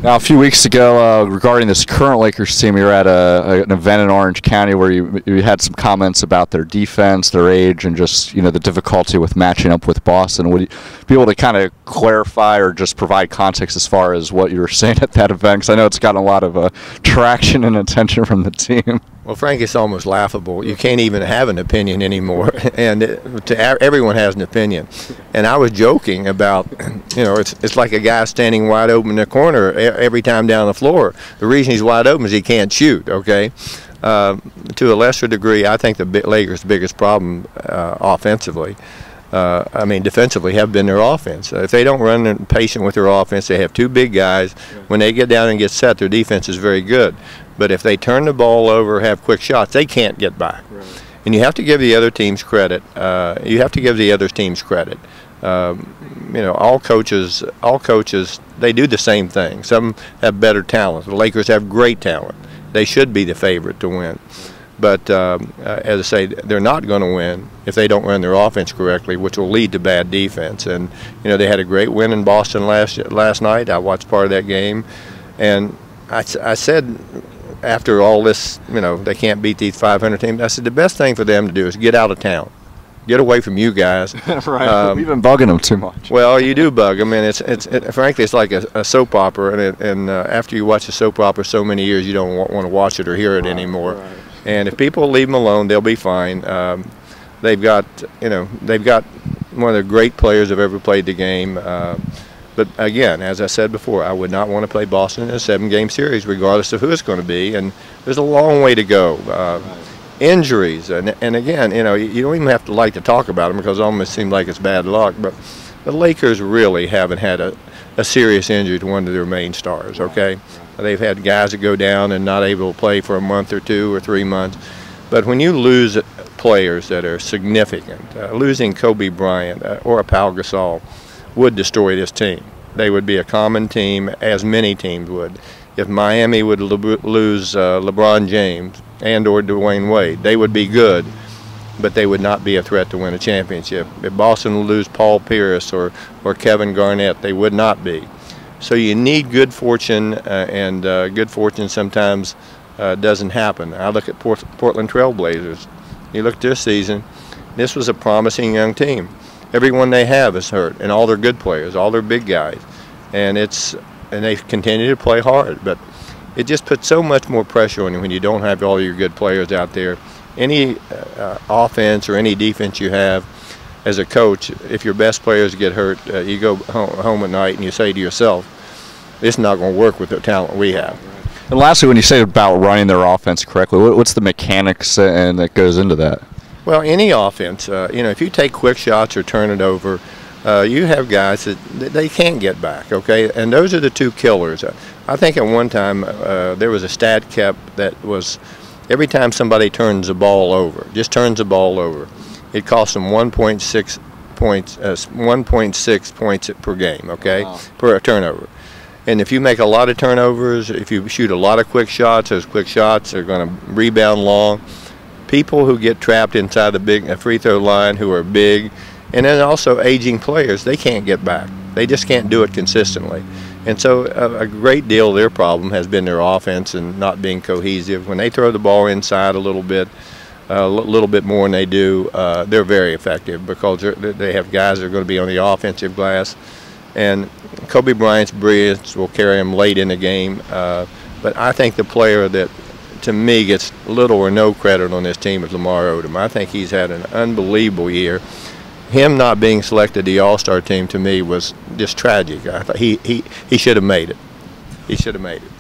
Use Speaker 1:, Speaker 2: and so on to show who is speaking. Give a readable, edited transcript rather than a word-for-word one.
Speaker 1: Now, a few weeks ago, regarding this current Lakers team, you were at an event in Orange County where you had some comments about their defense, their age, and just the difficulty with matching up with Boston. Would you be able to kind of clarify or just provide context as far as what you were saying at that event? Because I know it's gotten a lot of traction and attention from the team.
Speaker 2: Well, Frank, it's almost laughable. You can't even have an opinion anymore, and everyone has an opinion. And I was joking about, it's like a guy standing wide open in the corner every time down the floor. The reason he's wide open is he can't shoot, okay? To a lesser degree, I think the Lakers' biggest problem offensively, defensively, have been their offense. If they don't run patient with their offense, they have two big guys. When they get down and get set, their defense is very good. But if they turn the ball over, have quick shots, they can't get back. Right. And you have to give the other teams credit. All coaches, they do the same thing. Some have better talent. The Lakers have great talent. They should be the favorite to win. But as I say, they're not going to win if they don't run their offense correctly, which will lead to bad defense. And they had a great win in Boston last night. I watched part of that game, and I said, after all this, they can't beat these 500 teams. I said the best thing for them to do is get out of town, get away from you guys.
Speaker 1: Right. We've been bugging them too much.
Speaker 2: Well, you do bug them, and frankly, it's like a soap opera. And after you watch a soap opera so many years, you don't want to watch it or hear it anymore. Right. And if people leave them alone, they'll be fine. They've got one of the great players that have ever played the game. But again, as I said before, I would not want to play Boston in a 7-game series, regardless of who it's going to be. And there's a long way to go. Injuries, and again, you don't even have to like to talk about them because it almost seems like it's bad luck. But the Lakers really haven't had a serious injury to one of their main stars. Okay, they've had guys that go down and not able to play for a month or 2 or 3 months. But when you lose players that are significant, losing Kobe Bryant or a Pau Gasol would destroy this team. They would be a common team, as many teams would. If Miami would lose LeBron James and or Dwayne Wade, they would be good, but they would not be a threat to win a championship. If Boston would lose Paul Pierce or Kevin Garnett, they would not be. So you need good fortune, and good fortune sometimes doesn't happen. I look at Portland Trail Blazers. You look at this season, this was a promising young team. Everyone they have is hurt, and all their good players, all their big guys, and they continue to play hard. But it just puts so much more pressure on you when you don't have all your good players out there. Any offense or any defense you have, as a coach, if your best players get hurt, you go home at night and you say to yourself, "It's not going to work with the talent we have."
Speaker 1: And lastly, when you say about running their offense correctly, what's the mechanics and that goes into that?
Speaker 2: Well, any offense, if you take quick shots or turn it over, you have guys that they can't get back, okay? And those are the two killers. I think at one time there was a stat kept that was every time somebody turns the ball over, just turns the ball over, it costs them 1.6 points per game, okay, wow, per turnover. And if you make a lot of turnovers, if you shoot a lot of quick shots, those quick shots are going to rebound long. People who get trapped inside the big free throw line, who are big, and then also aging players, they can't get back. They just can't do it consistently. And so a great deal of their problem has been their offense and not being cohesive. When they throw the ball inside a little bit more than they do, they're very effective because they have guys that are going to be on the offensive glass. And Kobe Bryant's brilliance will carry him late in the game. But I think the player that, to me, gets little or no credit on this team is Lamar Odom. I think he's had an unbelievable year. Him not being selected to the All-Star team, to me, was just tragic. I thought he should have made it. He should have made it.